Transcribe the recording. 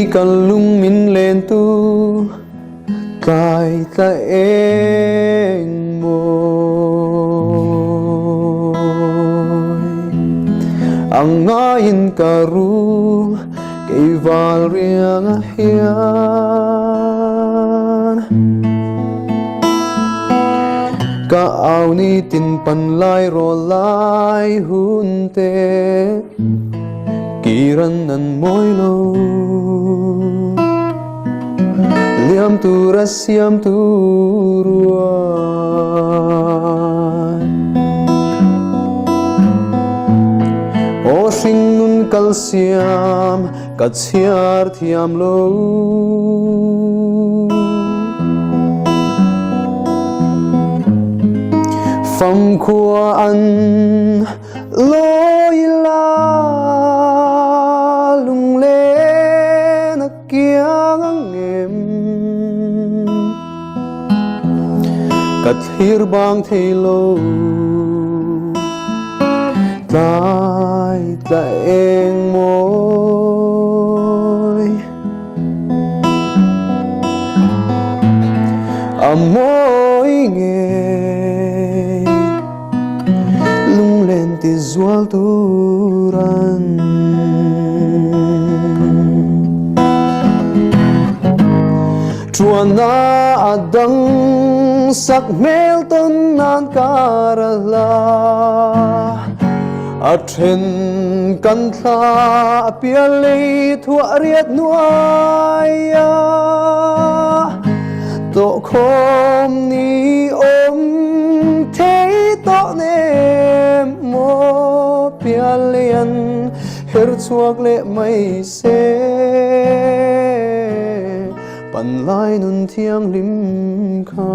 kan lung min len tu kai ta eng môi ang ngain karu kay val riang hian ka au ni tin pan lai ro lai hun te kiran nan moi lo liam tu rasiam tu ruan o sing nun kal siam kat siar thiam lo phong khua an lối la Lunglen kiang em kat hir bang thelo tai ta eng môi amoi nghe Lunglen ti Zual Turan Turan na adang sak mel ton nan karala athen kan tha pialei thua riat nuaya to khom ni om thế to nem mo pialian her chuak le mai se pan lai nun thiang lim kha